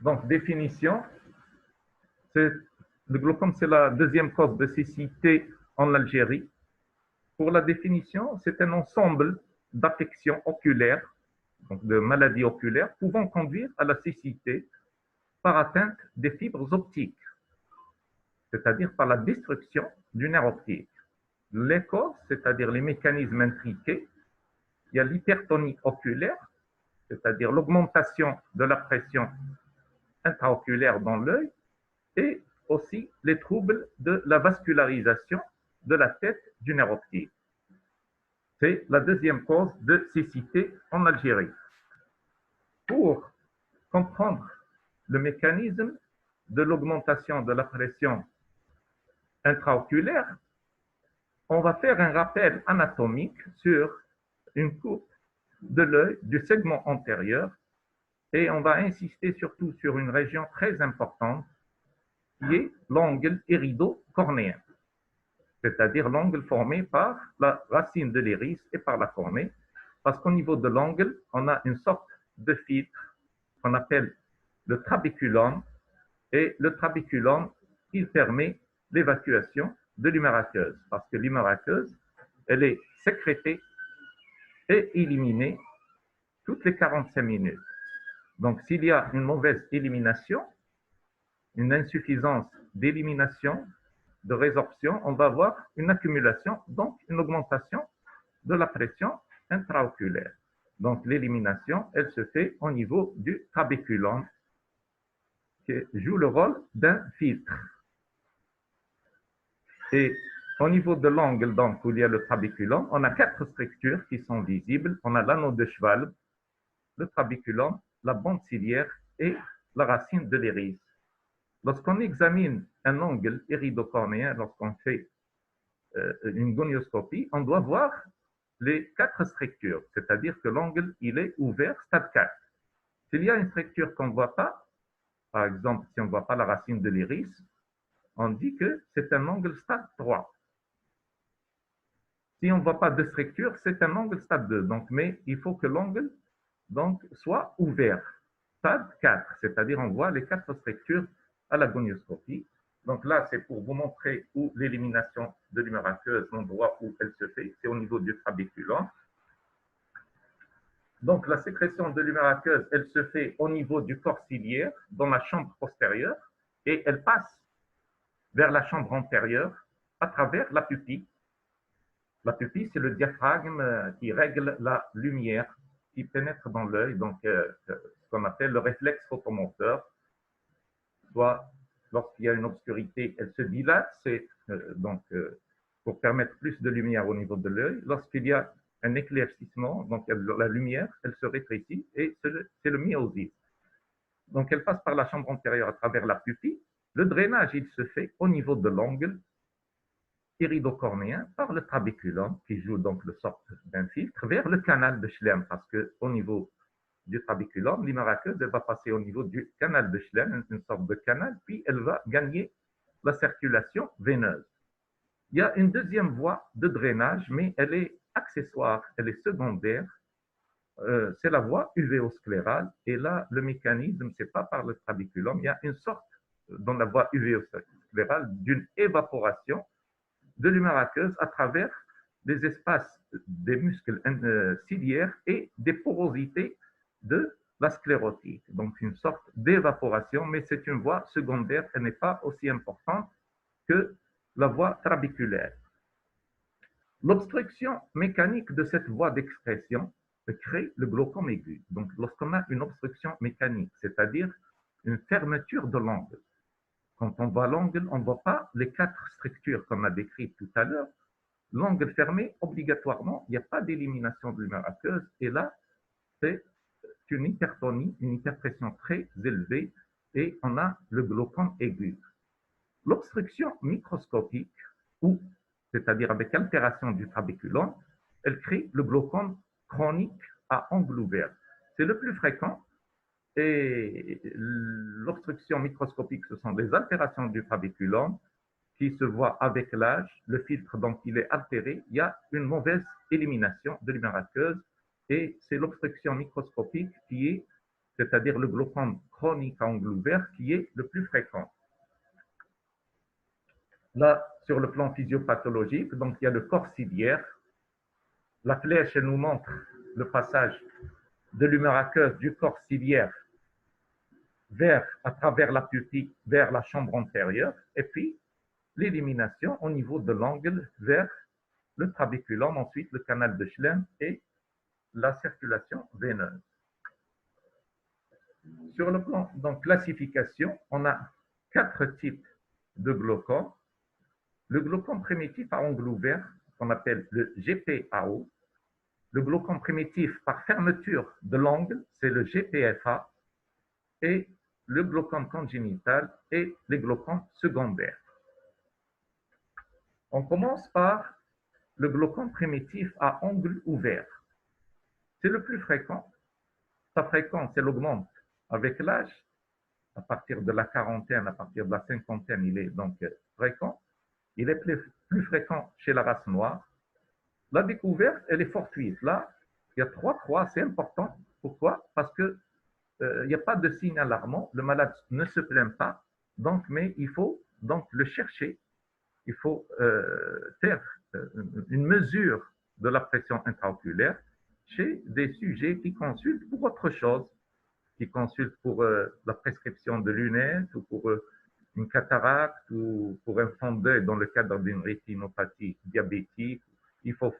Donc, définition, le glaucome, c'est la deuxième cause de cécité en Algérie. Pour la définition, c'est un ensemble d'affections oculaires, donc de maladies oculaires, pouvant conduire à la cécité par atteinte des fibres optiques, c'est-à-dire par la destruction du nerf optique. Les causes, c'est-à-dire les mécanismes intriqués, il y a l'hypertonie oculaire, c'est-à-dire l'augmentation de la pression intraoculaire dans l'œil, et aussi les troubles de la vascularisation de la tête du nerf optique. C'est la deuxième cause de cécité en Algérie. Pour comprendre le mécanisme de l'augmentation de la pression intraoculaire, on va faire un rappel anatomique sur une coupe de l'œil du segment antérieur et on va insister surtout sur une région très importante qui est l'angle irido-cornéen, c'est-à-dire l'angle formé par la racine de l'iris et par la cornée, parce qu'au niveau de l'angle, on a une sorte de filtre qu'on appelle le trabéculum, et le trabéculum, il permet l'évacuation de l'humeur aqueuse, parce que l'humeur aqueuse, elle est sécrétée et éliminée toutes les 45 minutes. Donc, s'il y a une mauvaise élimination, une insuffisance d'élimination, de résorption, on va avoir une accumulation, donc une augmentation de la pression intraoculaire. Donc, l'élimination, elle se fait au niveau du trabéculum, qui joue le rôle d'un filtre. Et au niveau de l'angle, donc, où il y a le trabéculum, on a 4 structures qui sont visibles. On a l'anneau de Schwalbe, le trabéculum, la bande ciliaire et la racine de l'iris. Lorsqu'on examine un angle iridocornéen, lorsqu'on fait une gonioscopie, on doit voir les 4 structures, c'est-à-dire que l'angle, il est ouvert, stade 4. S'il y a une structure qu'on ne voit pas, par exemple, si on ne voit pas la racine de l'iris, on dit que c'est un angle stade 3. Si on ne voit pas de structure, c'est un angle stade 2. Donc, mais il faut que l'angle soit ouvert, stade 4, c'est-à-dire on voit les 4 structures à la gonioscopie. Donc là, c'est pour vous montrer où l'élimination de l'humeur aqueuse, l'endroit où elle se fait, c'est au niveau du trabéculum. Donc la sécrétion de l'humeur aqueuse, elle se fait au niveau du corps ciliaire, dans la chambre postérieure, et elle passe vers la chambre antérieure à travers la pupille. La pupille, c'est le diaphragme qui règle la lumière qui pénètre dans l'œil, donc ce qu'on appelle le réflexe photomoteur. Soit lorsqu'il y a une obscurité, elle se dilate, c'est pour permettre plus de lumière au niveau de l'œil. Lorsqu'il y a un éclaircissement, donc la lumière, elle se rétrécit et c'est le myosite. Donc elle passe par la chambre antérieure à travers la pupille. Le drainage, il se fait au niveau de l'angle iridocornéen par le trabéculum qui joue donc le sorte d'un filtre vers le canal de Schlemm, parce qu'au niveau du trabéculum, l'humeur aqueuse, elle va passer au niveau du canal de Schlemm, une sorte de canal, puis elle va gagner la circulation veineuse. Il y a une deuxième voie de drainage, mais elle est accessoire, elle est secondaire. C'est la voie uvéosclérale, et là, le mécanisme, c'est pas par le trabéculum, il y a une sorte, dans la voie uvéosclérale, d'une évaporation de l'humeur aqueuse à travers les espaces des muscles ciliaires et des porosités de la sclérotique. Donc, une sorte d'évaporation, mais c'est une voie secondaire, elle n'est pas aussi importante que la voie trabéculaire. L'obstruction mécanique de cette voie d'expression crée le glaucome aigu. Donc, lorsqu'on a une obstruction mécanique, c'est-à-dire une fermeture de l'angle, quand on voit l'angle, on ne voit pas les 4 structures qu'on a décrites tout à l'heure. L'angle fermé, obligatoirement, il n'y a pas d'élimination de l'humeur aqueuse. Et là, c'est une hypertonie, une hyperpression très élevée, et on a le glaucome aigu. L'obstruction microscopique, ou c'est-à-dire avec altération du trabéculum, elle crée le glaucome chronique à angle ouvert. C'est le plus fréquent. Et l'obstruction microscopique, ce sont des altérations du trabéculum qui se voient avec l'âge. Le filtre, donc, il est altéré. Il y a une mauvaise élimination de l'humeur aqueuse et c'est l'obstruction microscopique qui est c'est-à-dire le glaucome chronique à angle ouvert, qui est le plus fréquent. Là, sur le plan physiopathologique, donc il y a le corps ciliaire. La flèche, elle nous montre le passage de l'humeur aqueuse du corps ciliaire à travers la pupille, vers la chambre antérieure, et puis l'élimination au niveau de l'angle vers le trabéculum, ensuite le canal de Schlemm et la circulation veineuse. Sur le plan donc classification, on a 4 types de glaucome. Le glaucome primitif à angle ouvert, qu'on appelle le GPAO. Le glaucome primitif par fermeture de l'angle, c'est le GPFA. Et le glaucome congénital et les glaucomes secondaires. On commence par le glaucome primitif à angle ouvert. C'est le plus fréquent. Sa fréquence, elle augmente avec l'âge. À partir de la quarantaine, à partir de la cinquantaine, il est donc fréquent. Il est plus fréquent chez la race noire. La découverte, elle est fortuite. Là, il y a 3 croix, c'est important. Pourquoi? Parce que il n'y a pas de signe alarmant, le malade ne se plaint pas, donc, mais il faut donc le chercher, il faut faire une mesure de la pression intraoculaire chez des sujets qui consultent pour autre chose, qui consultent pour la prescription de lunettes ou pour une cataracte ou pour un fond d'œil dans le cadre d'une rétinopathie diabétique. Il faut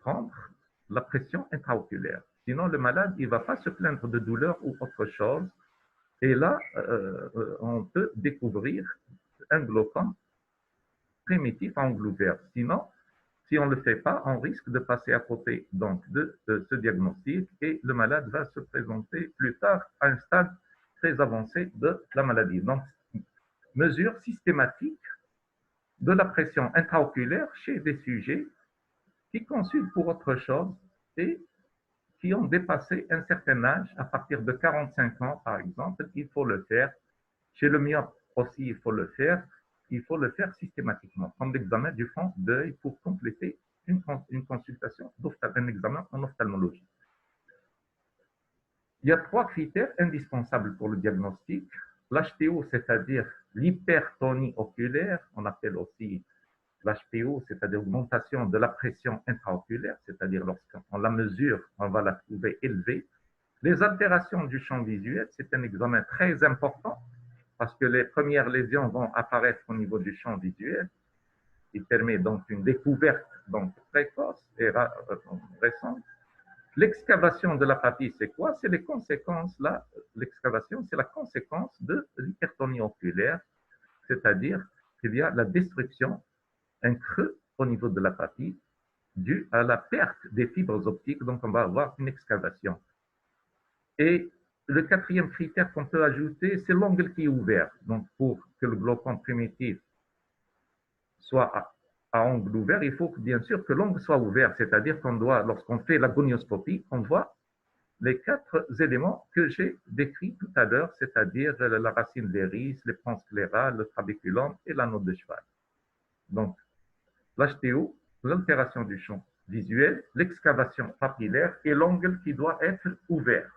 prendre la pression intraoculaire. Sinon, le malade, il ne va pas se plaindre de douleur ou autre chose. Et là, on peut découvrir un glaucome primitif à angle ouvert. Sinon, si on ne le fait pas, on risque de passer à côté donc, de ce diagnostic et le malade va se présenter plus tard à un stade très avancé de la maladie. Donc, mesure systématique de la pression intraoculaire chez des sujets qui consultent pour autre chose et qui ont dépassé un certain âge, à partir de 45 ans par exemple, il faut le faire. Chez le myope aussi, il faut le faire. Il faut le faire systématiquement, comme l'examen du fond d'œil pour compléter une consultation, un examen en ophtalmologie. Il y a 3 critères indispensables pour le diagnostic. L'HPO, c'est-à-dire l'hypertonie oculaire, on appelle aussi l'HPO, c'est-à-dire l'augmentation de la pression intraoculaire, c'est-à-dire lorsqu'on la mesure, on va la trouver élevée. Les altérations du champ visuel, c'est un examen très important parce que les premières lésions vont apparaître au niveau du champ visuel. Il permet donc une découverte donc, précoce et récente. L'excavation de la papille, c'est quoi? C'est les conséquences, là, l'excavation, c'est la conséquence de l'hypertonie oculaire, c'est-à-dire qu'il y a la destruction, un creux au niveau de la papille, dû à la perte des fibres optiques, donc on va avoir une excavation. Et le 4e critère qu'on peut ajouter, c'est l'angle qui est ouvert. Donc pour que le glaucome primitif soit à angle ouvert, il faut bien sûr que l'angle soit ouvert, c'est-à-dire qu'on doit, lorsqu'on fait la gonioscopie, on voit les 4 éléments que j'ai décrits tout à l'heure, c'est-à-dire la racine d'iris, les pans sclérales, le trabéculum et l'anneau de cheval. Donc, l'HTO, l'altération du champ visuel, l'excavation papillaire et l'angle qui doit être ouvert.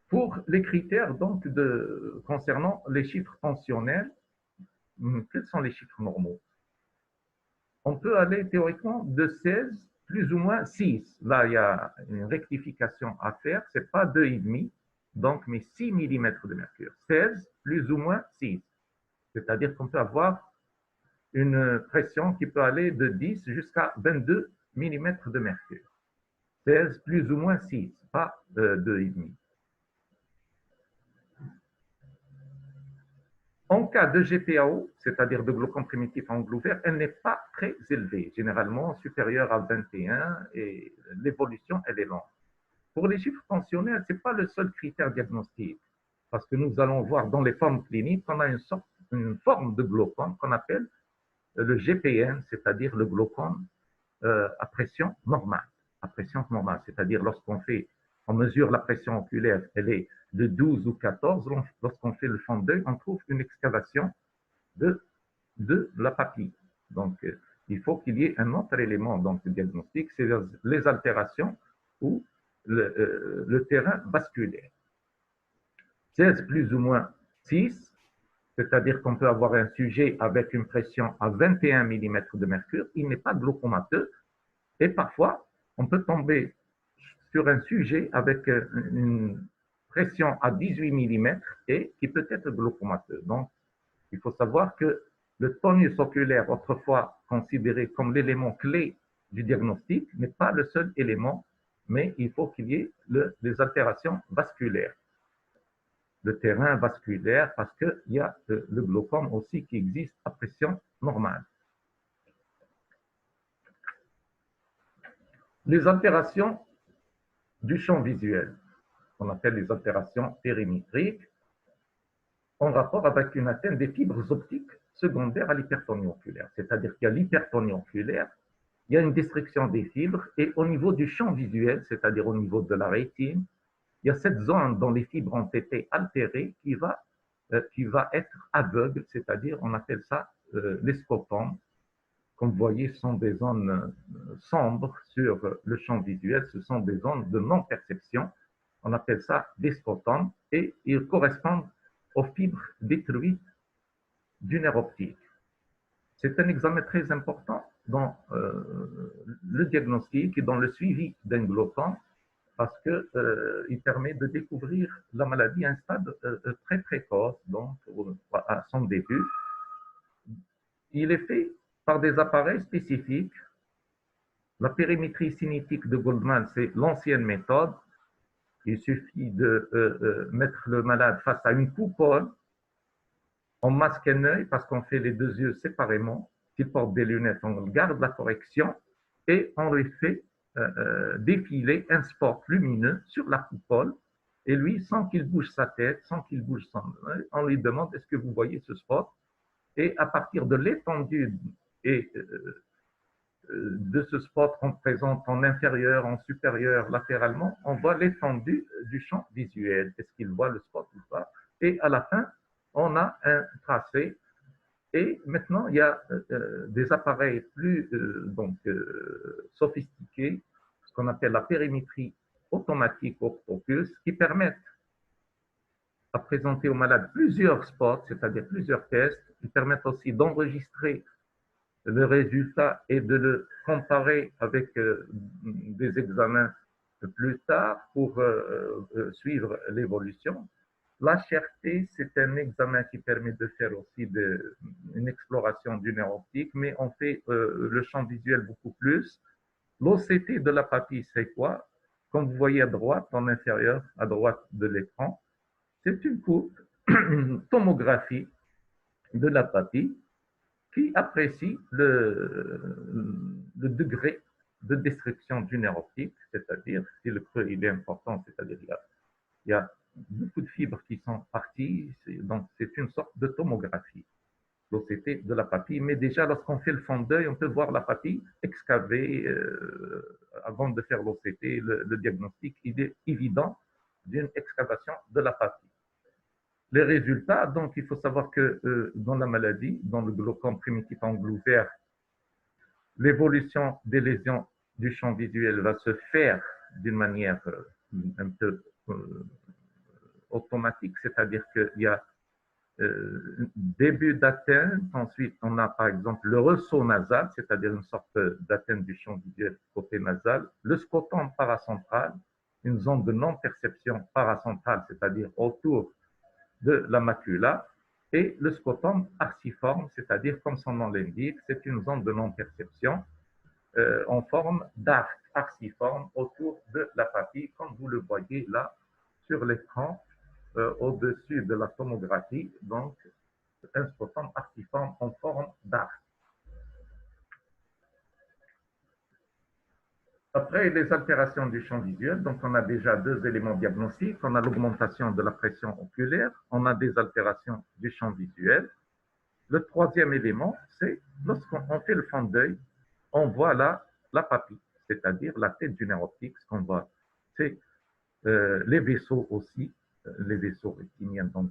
Pour les critères donc concernant les chiffres tensionnels, quels sont les chiffres normaux? On peut aller théoriquement de 16 plus ou moins 6. Là, il y a une rectification à faire, ce n'est pas 2,5, donc, mais 6 mm de mercure. 16 plus ou moins 6. C'est-à-dire qu'on peut avoir une pression qui peut aller de 10 jusqu'à 22 mm de mercure. 16 plus ou moins 6, pas 2,5. En cas de GPAO, c'est-à-dire de glaucome primitif à angle ouvert, elle n'est pas très élevée, généralement supérieure à 21 et l'évolution, elle est lente. Pour les chiffres tensionnels, ce n'est pas le seul critère diagnostique, parce que nous allons voir dans les formes cliniques qu'on a une forme de glaucome qu'on appelle le GPN, c'est-à-dire le glaucome à pression normale. À pression normale, c'est-à-dire on mesure la pression oculaire, elle est de 12 ou 14. Lorsqu'on fait le fond d'œil, on trouve une excavation de la papille. Donc, il faut qu'il y ait un autre élément donc, de diagnostic, c'est les altérations ou le terrain vasculaire. 16 plus ou moins 6, c'est-à-dire qu'on peut avoir un sujet avec une pression à 21 mm de mercure, il n'est pas glaucomateux, et parfois on peut tomber sur un sujet avec une pression à 18 mm et qui peut être glaucomateux. Donc, il faut savoir que le tonus oculaire, autrefois considéré comme l'élément clé du diagnostic, n'est pas le seul élément, mais il faut qu'il y ait des altérations vasculaires. Le terrain vasculaire, parce qu'il y a le glaucome aussi qui existe à pression normale. Les altérations du champ visuel, qu'on appelle les altérations périmétriques, en rapport avec une atteinte des fibres optiques secondaires à l'hypertonie oculaire. C'est-à-dire qu'il y a l'hypertonie oculaire, il y a une destruction des fibres, et au niveau du champ visuel, c'est-à-dire au niveau de la rétine, il y a cette zone dont les fibres ont été altérées qui va être aveugle, c'est-à-dire on appelle ça les scotomes. Comme vous voyez, ce sont des zones sombres sur le champ visuel, ce sont des zones de non-perception. On appelle ça des scotomes et ils correspondent aux fibres détruites du nerf optique. C'est un examen très important dans le diagnostic et dans le suivi d'un glaucome parce qu'il permet de découvrir la maladie à un stade très précoce, donc à son début. Il est fait par des appareils spécifiques. La périmétrie cinétique de Goldman, c'est l'ancienne méthode. Il suffit de mettre le malade face à une coupole. On masque un œil parce qu'on fait les deux yeux séparément. S'il porte des lunettes, on garde la correction et on lui fait défiler un spot lumineux sur la coupole. Et lui, sans qu'il bouge sa tête, sans qu'il bouge son œil, on lui demande est-ce que vous voyez ce spot? Et à partir de l'étendue et de ce spot qu'on présente en inférieur, en supérieur, latéralement, on voit l'étendue du champ visuel. Est-ce qu'il voit le spot ou pas? Et à la fin, on a un tracé. Et maintenant, il y a des appareils plus sophistiqués, ce qu'on appelle la périmétrie automatique au focus, qui permettent à présenter au malade plusieurs spots, c'est-à-dire plusieurs tests, qui permettent aussi d'enregistrer le résultat et de le comparer avec des examens plus tard pour suivre l'évolution. L'HRT, c'est un examen qui permet de faire aussi une exploration du nerf optique, mais on fait le champ visuel beaucoup plus. L'OCT de la papille, c'est quoi? Comme vous voyez à droite, en inférieur, à droite de l'écran, c'est une coupe, une tomographie de la papille qui apprécie le degré de destruction du nerf optique, c'est-à-dire si le creux il est important, c'est-à-dire il y a beaucoup de fibres qui sont parties, donc c'est une sorte de tomographie, l'OCT de la papille. Mais déjà, lorsqu'on fait le fond d'œil, on peut voir la papille excavée avant de faire l'OCT. Le diagnostic, il est évident d'une excavation de la papille. Les résultats, donc il faut savoir que dans la maladie, dans le glaucome primitif angle ouvert, l'évolution des lésions du champ visuel va se faire d'une manière un peu automatique, c'est-à-dire qu'il y a début d'atteinte, ensuite on a par exemple le ressaut nasal, c'est-à-dire une sorte d'atteinte du champ visuel côté nasal, le scrotum paracentral, une zone de non-perception paracentrale, c'est-à-dire autour de la macula, et le scrotum arciforme, c'est-à-dire comme son nom l'indique, c'est une zone de non-perception en forme d'arc arciforme autour de la papille, comme vous le voyez là sur l'écran, au-dessus de la tomographie, donc un scrotum arciforme en forme d'arc. Après les altérations du champ visuel, donc on a déjà deux éléments diagnostiques, on a l'augmentation de la pression oculaire, on a des altérations du champ visuel. Le troisième élément, c'est lorsqu'on fait le fond d'œil, on voit là la papille, c'est-à-dire la tête du nerf optique, ce qu'on voit, c'est les vaisseaux aussi, les vaisseaux rétiniens, donc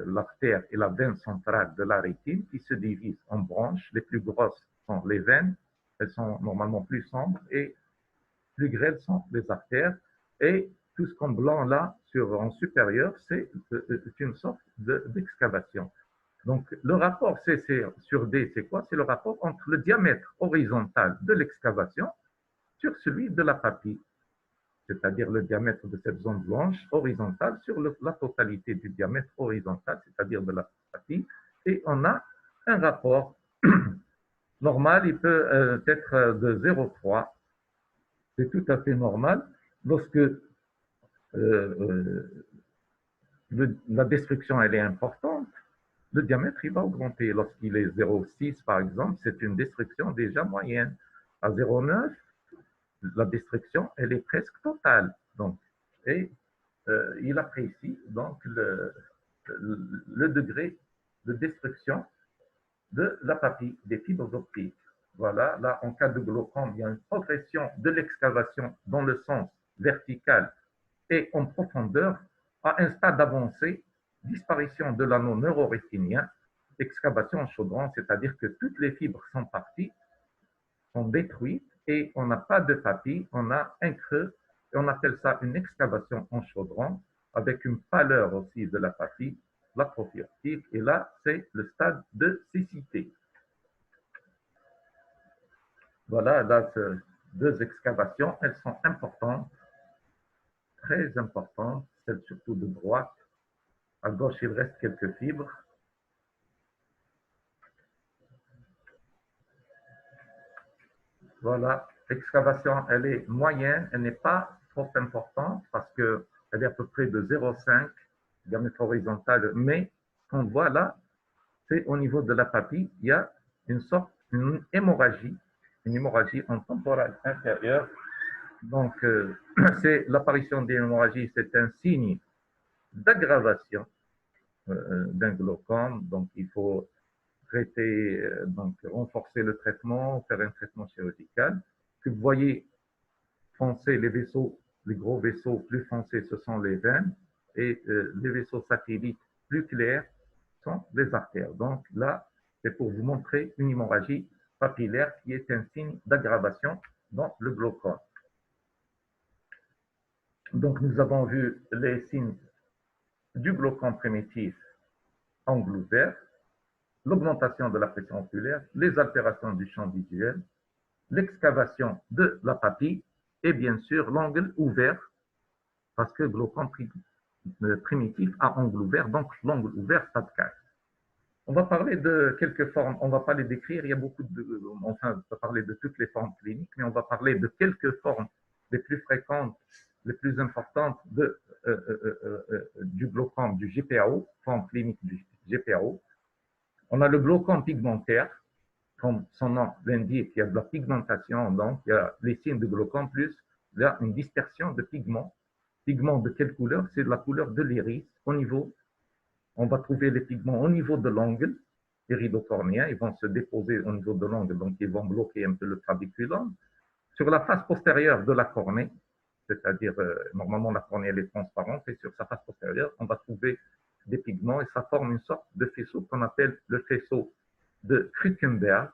l'artère et la veine centrale de la rétine qui se divisent en branches. Les plus grosses sont les veines, elles sont normalement plus sombres, et plus grêles sont les artères. Et tout ce qu'en blanc là, en supérieur, c'est une sorte d'excavation. Donc, le rapport CC sur D, c'est quoi? C'est le rapport entre le diamètre horizontal de l'excavation sur celui de la papille, c'est-à-dire le diamètre de cette zone blanche horizontale sur la totalité du diamètre horizontal, c'est-à-dire de la papille. Et on a un rapport normal, il peut être de 0,3. C'est tout à fait normal. Lorsque la destruction elle est importante, le diamètre il va augmenter. Lorsqu'il est 0,6 par exemple, c'est une destruction déjà moyenne. À 0,9, la destruction elle est presque totale. Donc, et il apprécie donc le degré de destruction de la papille des fibres optiques. Voilà, là, en cas de glaucome, il y a une progression de l'excavation dans le sens vertical et en profondeur à un stade avancé, disparition de l'anneau neurorétinien, excavation en chaudron, c'est-à-dire que toutes les fibres sont parties, sont détruites et on n'a pas de papille, on a un creux et on appelle ça une excavation en chaudron avec une pâleur aussi de la papille, l'atrophie optique, et là, c'est le stade de cécité. Voilà, là, ces deux excavations, elles sont importantes, très importantes, celle surtout de droite. À gauche, il reste quelques fibres. Voilà, l'excavation, elle est moyenne, elle n'est pas trop importante parce qu'elle est à peu près de 0,5 diamètre horizontal, mais ce qu'on voit là, c'est au niveau de la papille, il y a une hémorragie en temporale inférieure. Donc, c'est l'apparition d'une hémorragie, c'est un signe d'aggravation d'un glaucome. Donc, il faut traiter, donc renforcer le traitement, faire un traitement chirurgical. Que vous voyez foncer les vaisseaux, les gros vaisseaux plus foncés, ce sont les veines, et les vaisseaux satellites plus clairs sont les artères. Donc là, c'est pour vous montrer une hémorragie papillaire qui est un signe d'aggravation dans le glaucome. Donc nous avons vu les signes du glaucome primitif angle ouvert, l'augmentation de la pression oculaire, les altérations du champ visuel, l'excavation de la papille et bien sûr l'angle ouvert, parce que glaucome primitif a angle ouvert, donc l'angle ouvert, pas de cas. On va parler de quelques formes, on ne va pas les décrire, il y a beaucoup de, enfin, on va parler de toutes les formes cliniques, mais on va parler de quelques formes les plus fréquentes, les plus importantes du glaucome, du GPAO, forme clinique du GPAO. On a le glaucome pigmentaire, comme son nom l'indique, il y a de la pigmentation, donc il y a les signes de glaucome, plus il y a une dispersion de pigments. Pigments de quelle couleur? C'est de la couleur de l'iris. Au niveau, on va trouver les pigments au niveau de l'angle iridocornéen, ils vont se déposer au niveau de l'angle, donc ils vont bloquer un peu le trabiculum. Sur la face postérieure de la cornée, c'est-à-dire normalement la cornée elle est transparente, et sur sa face postérieure, on va trouver des pigments et ça forme une sorte de faisceau qu'on appelle le faisceau de Frickenberg,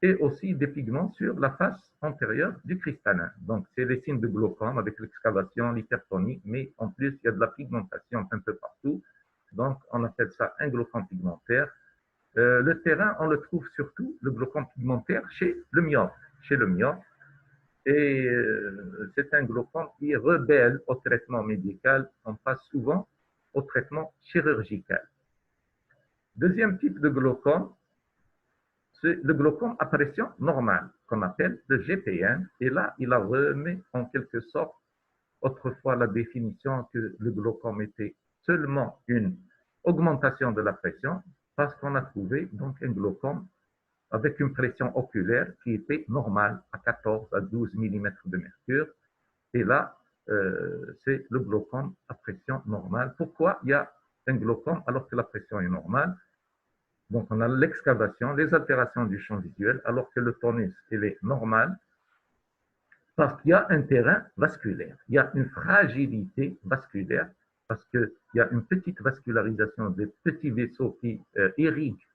et aussi des pigments sur la face antérieure du cristallin. Donc, c'est les signes de glaucome avec l'excavation, l'hypertonie, mais en plus, il y a de la pigmentation un peu partout. Donc, on appelle ça un glaucome pigmentaire. Le terrain, on le trouve surtout, le glaucome pigmentaire, chez le myope. Chez le myope. Et c'est un glaucome qui est rebelle au traitement médical. On passe souvent au traitement chirurgical. Deuxième type de glaucome, c'est le glaucome à pression normale, qu'on appelle le GPN. Et là, il a remis en quelque sorte autrefois la définition que le glaucome était seulement une augmentation de la pression, parce qu'on a trouvé donc un glaucome avec une pression oculaire qui était normale à 14 à 12 mm de mercure. Et là, c'est le glaucome à pression normale. Pourquoi il y a un glaucome alors que la pression est normale? Donc, on a l'excavation, les altérations du champ visuel, alors que le tonus, il est normal, parce qu'il y a un terrain vasculaire. Il y a une fragilité vasculaire, parce qu'il y a une petite vascularisation des petits vaisseaux qui irriguent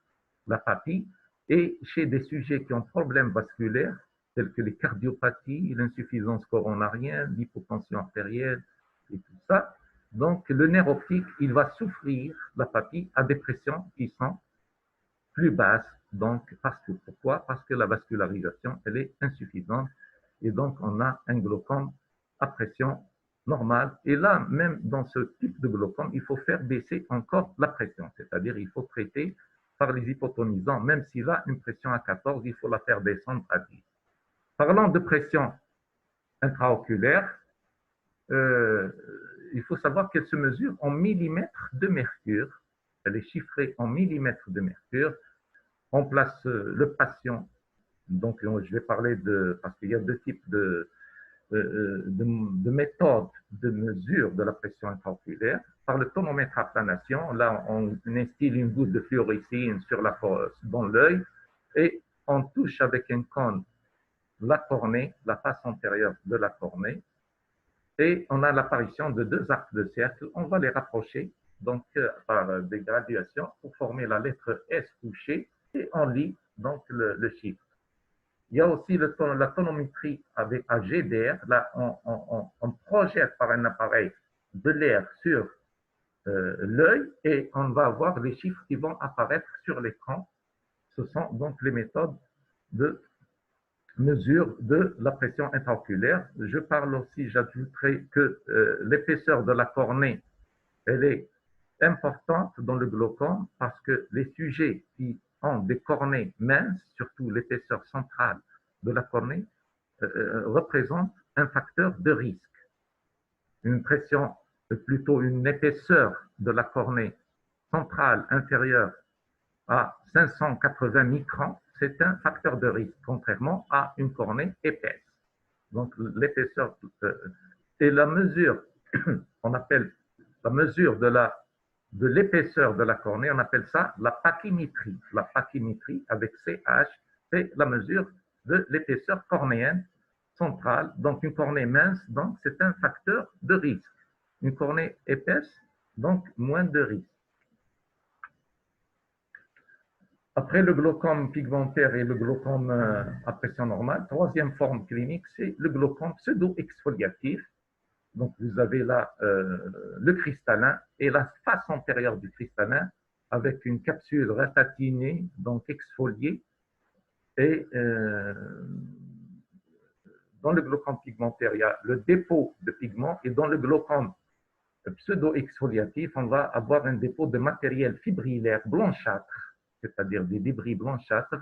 la papille. Et chez des sujets qui ont problème vasculaire, telles que les cardiopathies, l'insuffisance coronarienne, l'hypotension artérielle et tout ça. Donc, le nerf optique, il va souffrir l'apathie à des pressions qui sont plus basses. Donc, pourquoi? Parce que la vascularisation, elle est insuffisante. Et donc, on a un glaucome à pression normale. Et là, même dans ce type de glaucome, il faut faire baisser encore la pression. C'est-à-dire, il faut traiter par les hypotonisants. Même s'il a une pression à 14, il faut la faire descendre à 10. Parlant de pression intraoculaire, euh, il faut savoir qu'elle se mesure en millimètres de mercure. Elle est chiffrée en millimètres de mercure. On place le patient, donc je vais parler de, parce qu'il y a deux types de méthodes de mesure de la pression intraoculaire. Par le tonomètre à planation, là on instille une goutte de fluorescine dans l'œil et on touche avec un cône la cornée, la face antérieure de la cornée, et on a l'apparition de deux arcs de cercle. On va les rapprocher donc par des graduations pour former la lettre S couchée et on lit donc le chiffre. Il y a aussi la tonométrie avec un GDR. Là, on projette par un appareil de l'air sur l'œil et on va avoir les chiffres qui vont apparaître sur l'écran. Ce sont donc les méthodes de mesure de la pression intraoculaire. Je parle aussi, j'ajouterai que l'épaisseur de la cornée, elle est importante dans le glaucome parce que les sujets qui ont des cornées minces, surtout l'épaisseur centrale de la cornée, représentent un facteur de risque. Une pression, plutôt une épaisseur de la cornée centrale inférieure à 580 microns, c'est un facteur de risque, contrairement à une cornée épaisse. Donc l'épaisseur et la mesure, on appelle la mesure de l'épaisseur de la cornée, on appelle ça la pachymétrie. La pachymétrie avec CH, c'est la mesure de l'épaisseur cornéenne centrale. Donc une cornée mince, donc c'est un facteur de risque. Une cornée épaisse, donc moins de risque. Après le glaucome pigmentaire et le glaucome à pression normale, troisième forme clinique, c'est le glaucome pseudo-exfoliatif. Donc, vous avez là le cristallin et la face antérieure du cristallin avec une capsule ratatinée, donc exfoliée. Et dans le glaucome pigmentaire, il y a le dépôt de pigments et dans le glaucome pseudo-exfoliatif, on va avoir un dépôt de matériel fibrillaire blanchâtre, c'est-à-dire des débris blanchâtres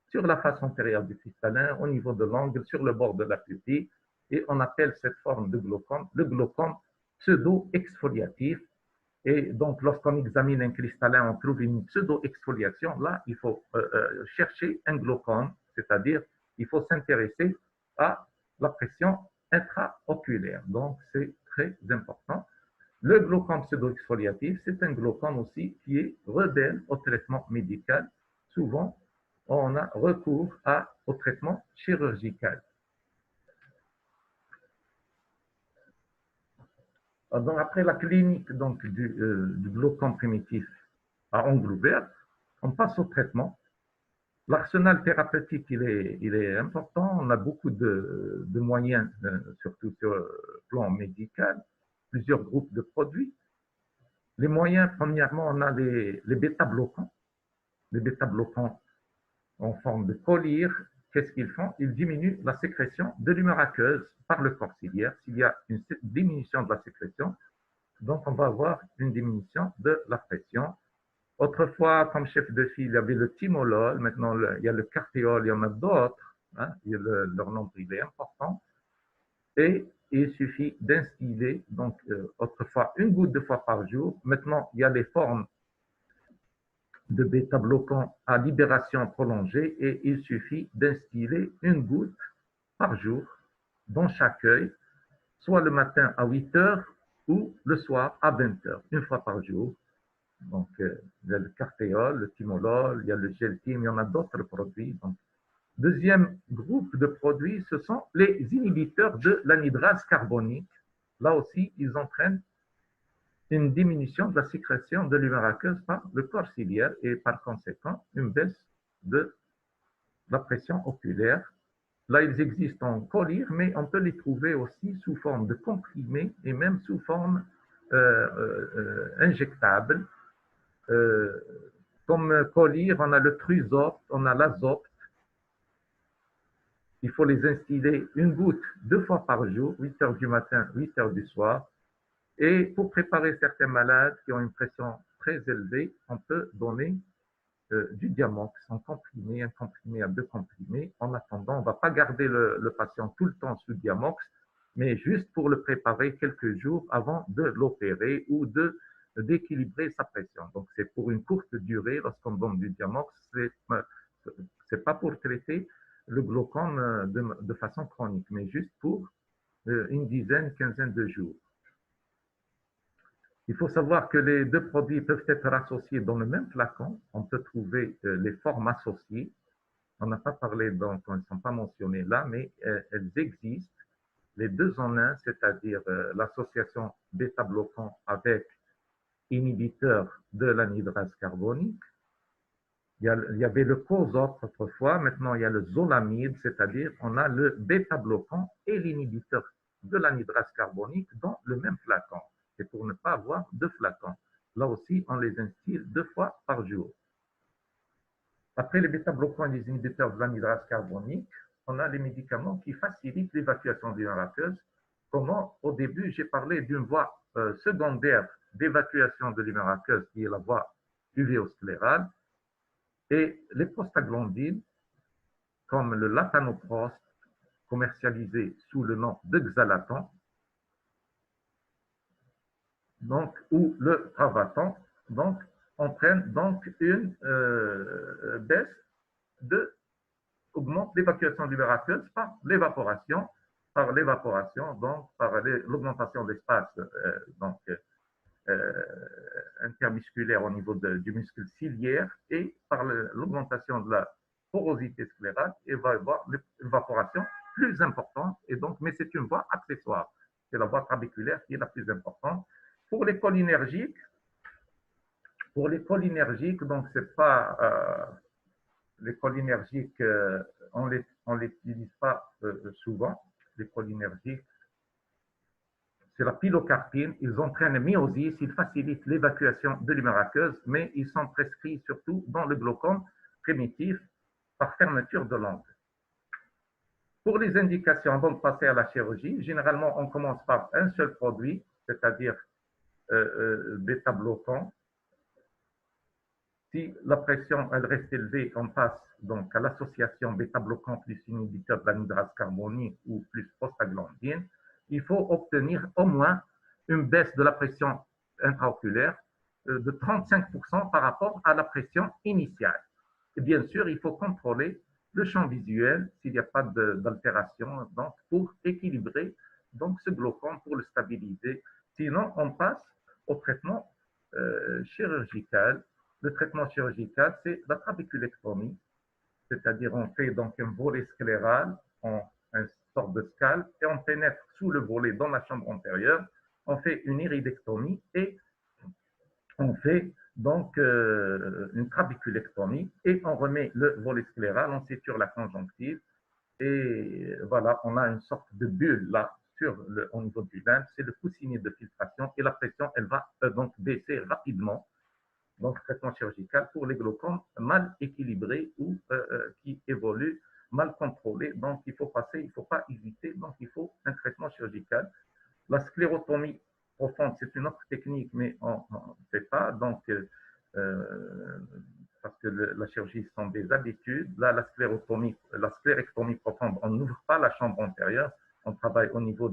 sur la face antérieure du cristallin, au niveau de l'angle, sur le bord de la pupille, et on appelle cette forme de glaucome le glaucome pseudo-exfoliatif. Et donc, lorsqu'on examine un cristallin, on trouve une pseudo-exfoliation. Là, il faut chercher un glaucome, c'est-à-dire il faut s'intéresser à la pression intraoculaire. Donc, c'est très important. Le glaucome pseudo-exfoliatif, c'est un glaucome aussi qui est rebelle au traitement médical. Souvent, on a recours au traitement chirurgical. Donc, après la clinique donc, du glaucome primitif à angle ouvert, on passe au traitement. L'arsenal thérapeutique, il est important. On a beaucoup de moyens, surtout sur le plan médical, plusieurs groupes de produits. Les moyens, premièrement, on a les bêta-bloquants. Les bêta-bloquants en forme de collyre, qu'est-ce qu'ils font? Ils diminuent la sécrétion de l'humeur aqueuse par le corps ciliaire. S'il y a une diminution de la sécrétion, donc on va avoir une diminution de la pression. Autrefois, comme chef de file, il y avait le timolol, maintenant il y a le cartéol, il y en a d'autres, hein, leur nombre il est important. Et il suffit d'instiller, donc autrefois une goutte 2 fois par jour, maintenant il y a les formes de bêta-bloquants à libération prolongée et il suffit d'instiller une goutte par jour dans chaque œil, soit le matin à 8 heures ou le soir à 20 heures, une fois par jour. Donc, il y a le cartéol, le timolol, il y a le geltim, il y en a d'autres produits. Donc, deuxième groupe de produits, ce sont les inhibiteurs de l'anhydrase carbonique. Là aussi, ils entraînent une diminution de la sécrétion de l'humeur aqueuse par le corps ciliaire et par conséquent une baisse de la pression oculaire. Là, ils existent en collyre, mais on peut les trouver aussi sous forme de comprimés et même sous forme injectable. Euh, Comme collyre, on a le Truzopt, on a l'Azopt. Il faut les instiller une goutte 2 fois par jour, 8 heures du matin, 8 heures du soir. Et pour préparer certains malades qui ont une pression très élevée, on peut donner du Diamox en comprimé, un comprimé à 2 comprimés. En attendant, on ne va pas garder le patient tout le temps sous Diamox, mais juste pour le préparer quelques jours avant de l'opérer ou d'équilibrer sa pression. Donc, c'est pour une courte durée lorsqu'on donne du Diamox. C'est pas pour traiter le glaucome de façon chronique, mais juste pour une dizaine, quinzaine de jours. Il faut savoir que les deux produits peuvent être associés dans le même flacon. On peut trouver les formes associées. On n'a pas parlé, donc elles ne sont pas mentionnées là, mais elles existent. Les deux en un, c'est-à-dire l'association bêta-bloquant avec inhibiteur de l'anhydrase carbonique. Il y avait le Cosop autrefois, maintenant il y a le Zolamide, c'est-à-dire on a le bêta-bloquant et l'inhibiteur de l'anhydrase carbonique dans le même flacon. C'est pour ne pas avoir deux flacons. Là aussi, on les instille 2 fois par jour. Après les bêta-bloquants et les inhibiteurs de l'anhydrase carbonique, on a les médicaments qui facilitent l'évacuation de l'humeur. Comment, au début, j'ai parlé d'une voie secondaire d'évacuation de l'humeur aqueuse, qui est la voie uvéosclérale, et les prostaglandines, comme le latanoprost, commercialisé sous le nom de Xalatan, donc, ou le travatan, donc, entraîne donc une baisse de, augmente l'évacuation de l'humeur aqueuse par l'évaporation, donc par l'augmentation de l'espace donc, intermusculaire au niveau du muscle ciliaire et par l'augmentation de la porosité sclérale, et va y avoir l'évaporation plus importante, et donc, mais c'est une voie accessoire. C'est la voie trabéculaire qui est la plus importante. Pour les cholinergiques, donc c'est pas les cholinergiques, on l'utilise pas souvent. Les cholinergiques, c'est la pilocarpine. Ils entraînent myosis, ils facilitent l'évacuation de l'humeur aqueuse, mais ils sont prescrits surtout dans le glaucome primitif par fermeture de l'ongle. Pour les indications, avant de passer à la chirurgie, généralement, on commence par un seul produit, c'est-à-dire bêta-bloquant. Si la pression elle reste élevée, on passe donc à l'association bêta-bloquant plus inhibiteur de l'anhydrase carbonique ou plus prostaglandine. Il faut obtenir au moins une baisse de la pression intraoculaire de 35% par rapport à la pression initiale. Et bien sûr, il faut contrôler le champ visuel s'il n'y a pas d'altération, donc pour équilibrer donc ce glaucome, pour le stabiliser. Sinon, on passe au traitement chirurgical. Le traitement chirurgical, c'est la trabéculectomie, c'est-à-dire on fait donc un volet scléral en une sorte de scalp et on pénètre sous le volet dans la chambre antérieure, on fait une iridectomie et on fait donc une trabéculectomie et on remet le volet scléral, on suture la conjonctive et voilà, on a une sorte de bulle là au niveau du lymphe, c'est le coussinet de filtration et la pression, elle va donc baisser rapidement. Donc, traitement chirurgical pour les glaucomes mal équilibrés ou qui évoluent mal contrôlés. Donc, il faut passer, il ne faut pas hésiter. Donc, il faut un traitement chirurgical. La sclérotomie profonde, c'est une autre technique, mais on ne fait pas. Donc, parce que la chirurgie sont des habitudes. Là, la sclérectomie profonde, on n'ouvre pas la chambre antérieure. On travaille au niveau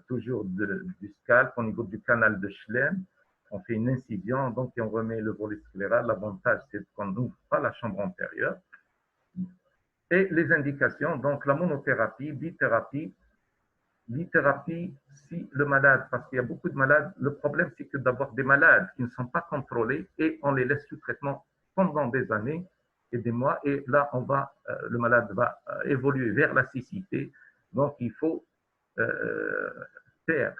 toujours du scalp, au niveau du canal de Schlemm. On fait une incision, donc on remet le volet scléral. L'avantage, c'est qu'on n'ouvre pas la chambre antérieure. Et les indications, donc la monothérapie, bithérapie. Bithérapie, si le malade, parce qu'il y a beaucoup de malades, le problème, c'est que d'avoir des malades qui ne sont pas contrôlés et on les laisse sous traitement pendant des années et des mois, et là, le malade va évoluer vers la cécité. Donc, il faut faire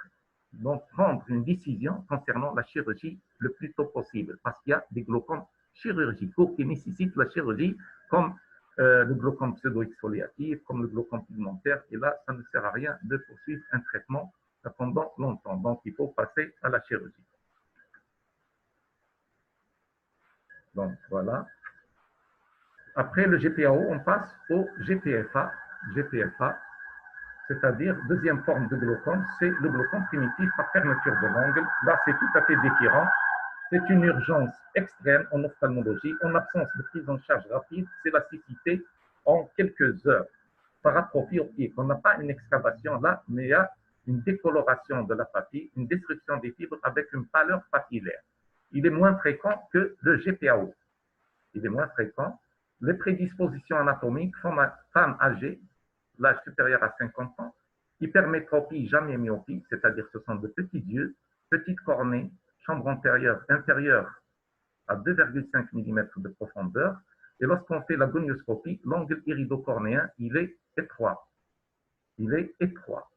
donc prendre une décision concernant la chirurgie le plus tôt possible, parce qu'il y a des glaucomes chirurgicaux qui nécessitent la chirurgie, comme le glaucome pseudo-exfoliatif, comme le glaucome pigmentaire. Et là, ça ne sert à rien de poursuivre un traitement pendant longtemps. Donc, il faut passer à la chirurgie. Donc, voilà. Après le GPAO, on passe au GPFA. GPFA, c'est-à-dire deuxième forme de glaucome, c'est le glaucome primitif par fermeture de l'angle. Là, c'est tout à fait différent. C'est une urgence extrême en ophtalmologie. En absence de prise en charge rapide, c'est la cécité en quelques heures par atrophie optique. On n'a pas une excavation là, mais il y a une décoloration de la papille, une destruction des fibres avec une pâleur papillaire. Il est moins fréquent que le GPAO. Il est moins fréquent. Les prédispositions anatomiques, femmes âgées, l'âge supérieur à 50 ans, hypermétropie, jamais myopie, c'est-à-dire ce sont de petits yeux, petites cornées, chambre antérieure, inférieure à 2,5 mm de profondeur. Et lorsqu'on fait la gonioscopie, l'angle iridocornéen, il est étroit. Il est étroit.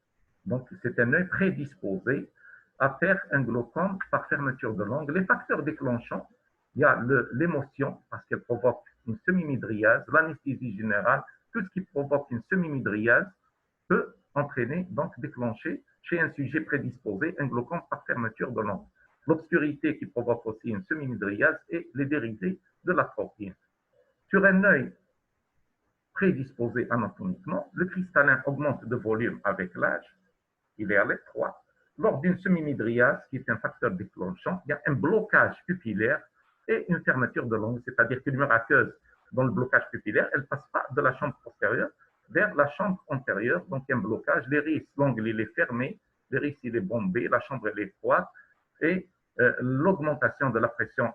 Donc, c'est un œil prédisposé à faire un glaucome par fermeture de l'angle. Les facteurs déclenchants, il y a l'émotion, parce qu'elle provoque une semi-midriase, l'anesthésie générale, tout ce qui provoque une semi-midriase peut entraîner, donc déclencher chez un sujet prédisposé un glaucome par fermeture de l'angle. L'obscurité qui provoque aussi une semi-midriase et les dérivés de l'atrophie. Sur un œil prédisposé anatomiquement, le cristallin augmente de volume avec l'âge, il est à l'étroit. Lors d'une semi-midriase, qui est un facteur déclenchant, il y a un blocage pupillaire et une fermeture de l'angle, c'est-à-dire qu'une aqueuse dans le blocage pupillaire, elle ne passe pas de la chambre postérieure vers la chambre antérieure, donc il y a un blocage, l'iris, l'angle il est fermé, l'iris il est bombé, la chambre elle est étroite, et l'augmentation de la pression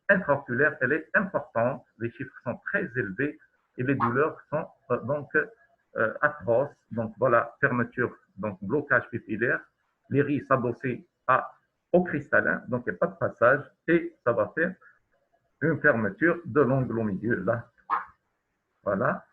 intraoculaire, elle est importante, les chiffres sont très élevés et les douleurs sont donc atroces, donc voilà, fermeture, donc blocage pupillaire, l'iris adossé au cristallin, donc il n'y a pas de passage, et ça va faire une fermeture de l'angle au milieu, là. Voilà.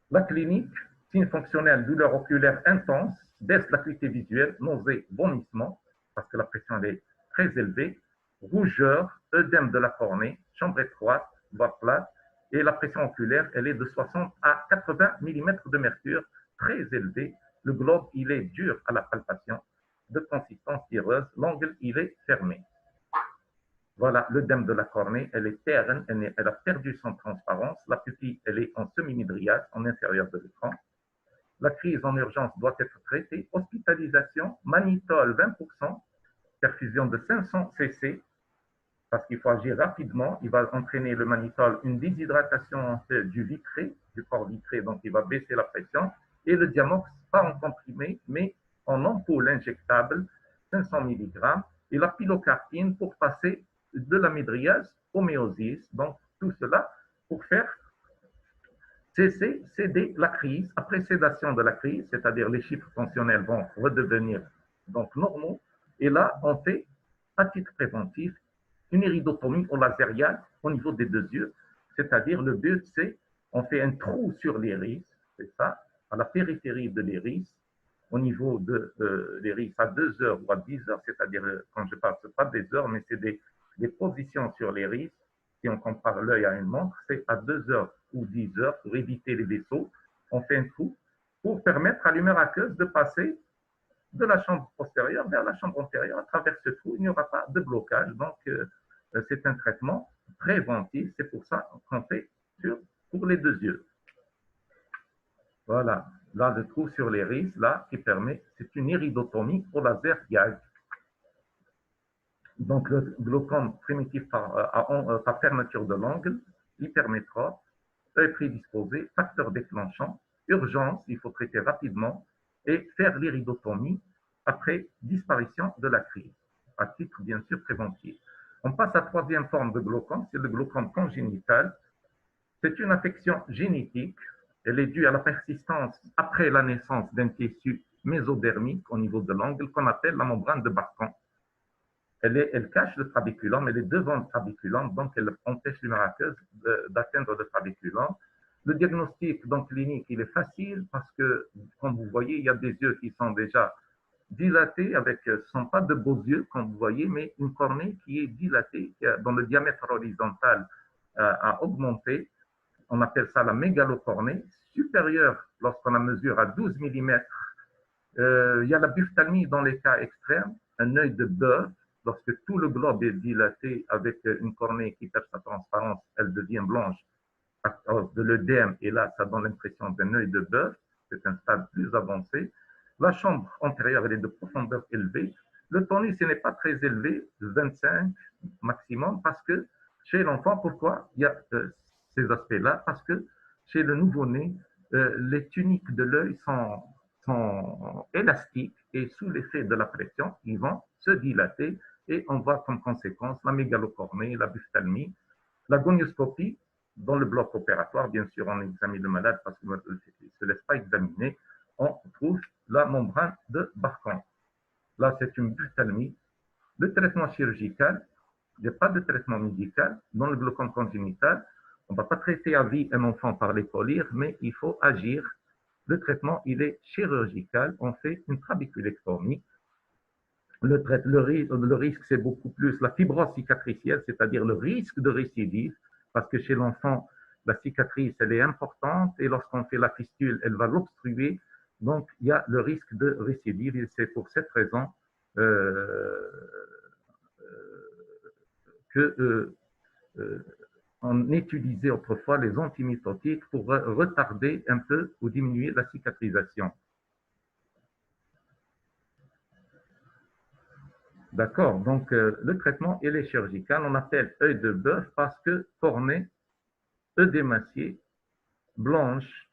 La clinique, signe fonctionnel, douleur oculaire intense, baisse l'acuité visuelle, nausée, vomissement, parce que la pression est très élevée, rougeur, œdème de la cornée, chambre étroite, voire plate, et la pression oculaire, elle est de 60 à 80 mm de mercure, très élevée. Le globe, il est dur à la palpation, de consistance tireuse, l'angle, il est fermé. Voilà, l'œdème de la cornée, elle est terne, elle a perdu son transparence. La pupille, elle est en semi-midriase, en inférieur de l'écran. La crise en urgence doit être traitée. Hospitalisation, mannitol 20%, perfusion de 500 cc, parce qu'il faut agir rapidement. Il va entraîner le mannitol une déshydratation du vitré, du corps vitré, donc il va baisser la pression. Et le diamox, pas en comprimé, mais en ampoule injectable, 500 mg. Et la pilocarpine pour passer de la midriase au méosis. Donc, tout cela pour faire céder la crise. Après sédation de la crise, c'est-à-dire les chiffres tensionnels vont redevenir donc normaux. Et là, on fait, à titre préventif, une iridotomie au lasérial au niveau des deux yeux. C'est-à-dire, le but, c'est on fait un trou sur l'iris, c'est ça, à la périphérie de l'iris, au niveau de l'iris à 2 heures ou à 10 heures, c'est-à-dire, quand je parle, ce n'est pas des heures, mais c'est des positions sur l'iris. Si on compare l'œil à une montre, c'est à 2 heures ou 10 heures pour éviter les vaisseaux. On fait un trou pour permettre à l'humeur aqueuse de passer de la chambre postérieure vers la chambre antérieure. À travers ce trou, il n'y aura pas de blocage. Donc, c'est un traitement préventif. C'est pour ça qu'on fait pour les deux yeux. Voilà. Là, le trou sur l'iris, là, qui permet, c'est une iridotomie au laser gag. Donc, le glaucome primitif par fermeture de l'angle, hypermétrope, œil prédisposé, facteur déclenchant, urgence, il faut traiter rapidement et faire l'iridotomie après disparition de la crise, à titre bien sûr préventif. On passe à la troisième forme de glaucome, c'est le glaucome congénital. C'est une affection génétique, elle est due à la persistance après la naissance d'un tissu mésodermique au niveau de l'angle qu'on appelle la membrane de Barton. Elle cache le trabéculum, elle est devant le trabéculum, donc elle empêche l'humeur aqueuse d'atteindre le trabéculum. Le diagnostic donc, clinique, il est facile parce que, comme vous voyez, il y a des yeux qui sont déjà dilatée avec, ce ne sont pas de beaux yeux, comme vous voyez, mais une cornée qui est dilatée, dont le diamètre horizontal a augmenté. On appelle ça la mégalocornée, supérieure lorsqu'on la mesure à 12 mm. Il y a la buphtalmie dans les cas extrêmes, un œil de bœuf. Lorsque tout le globe est dilaté avec une cornée qui perd sa transparence, elle devient blanche à cause de l'œdème, et là, ça donne l'impression d'un œil de bœuf. C'est un stade plus avancé. La chambre antérieure, elle est de profondeur élevée. Le tonus, ce n'est pas très élevé, 25 maximum, parce que chez l'enfant, pourquoi il y a ces aspects-là? Parce que chez le nouveau-né, les tuniques de l'œil sont élastiques et sous l'effet de la pression, ils vont se dilater et on voit comme conséquence la mégalocornée, la buphtalmie, la gonioscopie. Dans le bloc opératoire, bien sûr, on examine le malade parce qu'il ne se laisse pas examiner. On trouve la membrane de Barkan. Là, c'est une buphtalmie. Le traitement chirurgical, il n'y a pas de traitement médical. Dans le glaucome congénital, on ne va pas traiter à vie un enfant par les polyres, mais il faut agir. Le traitement, il est chirurgical. On fait une trabéculectomie. Le risque, c'est beaucoup plus la fibrose cicatricielle, c'est-à-dire le risque de récidive, parce que chez l'enfant, la cicatrice, elle est importante, et lorsqu'on fait la fistule, elle va l'obstruer. Donc, il y a le risque de récidive, et c'est pour cette raison qu'on utilisait autrefois les antimitotiques pour retarder un peu ou diminuer la cicatrisation. D'accord, donc le traitement, il est chirurgical. On appelle œil de bœuf parce que cornée, œdémaciée, blanche,